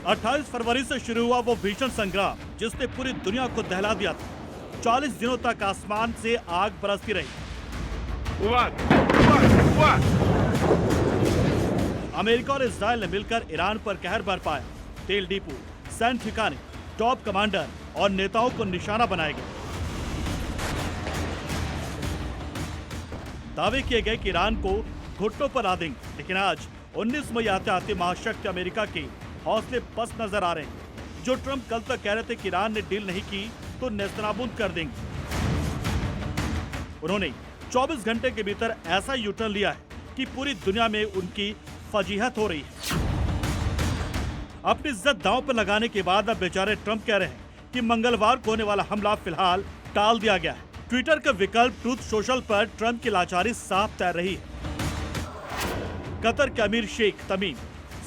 28 फरवरी से शुरू हुआ वो भीषण संग्राम जिसने पूरी दुनिया को दहला दिया था। 40 दिनों तक आसमान से आग बरसती रही। अमेरिका और इजराइल ने मिलकर ईरान पर कहर बरपाया। तेल डिपो, सैन्य ठिकाने, टॉप कमांडर और नेताओं को निशाना बनाया गया। दावे किए गए कि ईरान को घुटनों पर ला देंगे, लेकिन आज 19 मई आते आते महाशक्ति अमेरिका के हौसले पस्त नजर आ रहे हैं। जो ट्रंप कल तक कह रहे थे कि ईरान ने डील नहीं की तो नेस्तनाबूद कर देंगे, उन्होंने 24 घंटे के भीतर ऐसा यूटर्न लिया है कि पूरी दुनिया में उनकी फजीहत हो रही है। अपनी इज्जत दांव पर लगाने के बाद अब बेचारे ट्रंप कह रहे हैं कि मंगलवार को होने वाला हमला फिलहाल टाल दिया गया है। ट्विटर के विकल्प ट्रूथ सोशल पर ट्रंप की लाचारी साफ तैर रही है। कतर के अमीर शेख तमीम,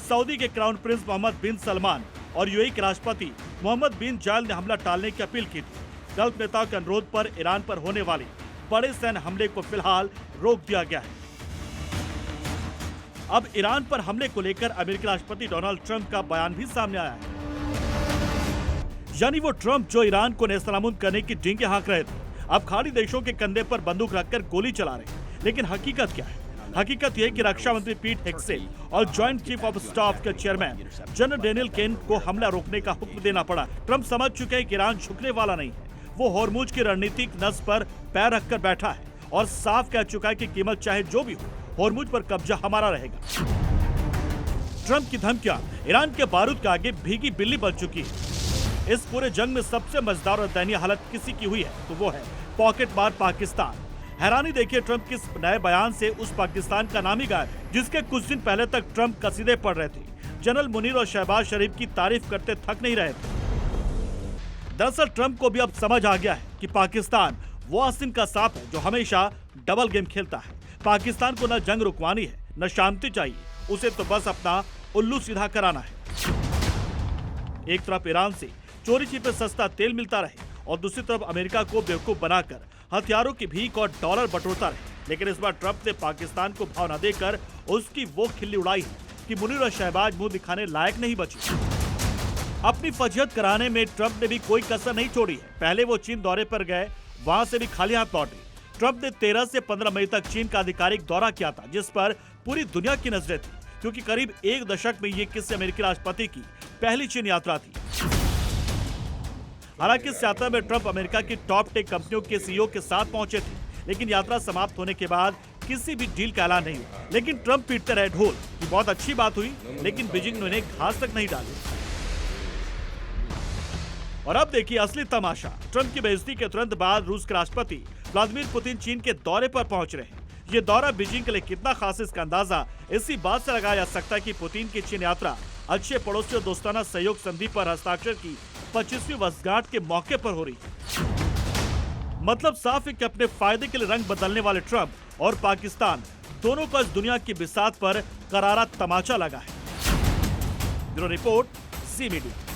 सऊदी के क्राउन प्रिंस मोहम्मद बिन सलमान और यूएई के राष्ट्रपति मोहम्मद बिन जायल ने हमला टालने की अपील की थी। गल्फ नेताओं के अनुरोध पर ईरान पर होने वाले बड़े सैन्य हमले को फिलहाल रोक दिया गया है। अब ईरान पर हमले को लेकर अमेरिकी राष्ट्रपति डोनाल्ड ट्रंप का बयान भी सामने आया है। यानी वो ट्रंप जो ईरान को नेस्तनाबूद करने की डींगे हाँक रहे थे, अब खाड़ी देशों के कंधे पर बंदूक रखकर गोली चला रहे हैं। लेकिन हकीकत क्या है? हकीकत यह कि रक्षा मंत्री पीट हेग्सेट और जॉइंट चीफ ऑफ स्टाफ के चेयरमैन जनरल डेनियल केन को हमला रोकने का हुक्म देना पड़ा। ट्रंप समझ चुके हैं कि ईरान झुकने वाला नहीं है। वो होर्मुज की रणनीतिक नस पर पैर रखकर बैठा है और साफ कह चुका है कि कीमत चाहे जो भी हो, होर्मुज पर कब्जा हमारा रहेगा। ट्रंप की धमकियां ईरान के बारूद के आगे भीगी बिल्ली बन चुकी है। इस पूरे जंग में सबसे मजेदार और दयनीय हालत किसी की हुई है तो वो है पॉकेट मार पाकिस्तान। हैरानी देखिए ट्रंप के नए बयान से उस पाकिस्तान का नाम ही गायब है जिसके कुछ दिन पहले तक ट्रंप कसीदे पढ़ रहे थे। जनरल मुनीर और शहबाज शरीफ की तारीफ करते थक नहीं रहे थे। दरअसल ट्रंप को भी अब समझ आ गया है कि पाकिस्तान वो आसिन का सांप है जो हमेशा डबल गेम खेलता है। पाकिस्तान को न जंग रुकवानी है न शांति चाहिए, उसे तो बस अपना उल्लू सीधा कराना है। एक तरफ ईरान से चोरी छिपे सस्ता तेल मिलता रहे और दूसरी तरफ अमेरिका को बेवकूफ बनाकर हथियारों की भीख और डॉलर बटोरता रहे। लेकिन इस बार ट्रंप ने पाकिस्तान को भाव न देकर उसकी वो खिल्ली उड़ाई है कि मुनीर और शहबाज मुंह दिखाने लायक नहीं बचे। अपनी फजीहत कराने में ट्रंप ने भी कोई कसर नहीं छोड़ी है। पहले वो चीन दौरे पर गए, वहां से भी खाली हाथ लौटे। ट्रंप ने 13 से 15 मई तक चीन का आधिकारिक दौरा किया था, जिस पर पूरी दुनिया की नजरें थी, क्योंकि करीब एक दशक में ये किसी अमेरिकी राष्ट्रपति की पहली चीन यात्रा थी। हालांकि इस यात्रा में ट्रंप अमेरिका की टॉप टेक कंपनियों के सीईओ के साथ पहुंचे थे, लेकिन यात्रा समाप्त होने के बाद किसी भी डील का ऐलान नहीं हुआ। लेकिन ट्रंप पीटते रहे ढोल कि बहुत अच्छी बात हुई, लेकिन बीजिंग ने उन्हें घास तक नहीं डाली। और अब देखिए असली तमाशा। ट्रंप की बेइज्जती के तुरंत बाद रूस के राष्ट्रपति व्लादिमीर पुतिन चीन के दौरे पर पहुंच रहे हैं। ये दौरा बीजिंग के लिए कितना खास, इसका अंदाजा इसी बात से लगाया जा सकता है कि पुतिन की चीन यात्रा अच्छे पड़ोसी और दोस्ताना सहयोग संधि पर हस्ताक्षर की 25वीं वर्षगांठ के मौके पर हो रही है। मतलब साफ है कि अपने फायदे के लिए रंग बदलने वाले ट्रंप और पाकिस्तान दोनों को इस दुनिया की बिसात पर करारा तमाचा लगा है। Bureau report, C media.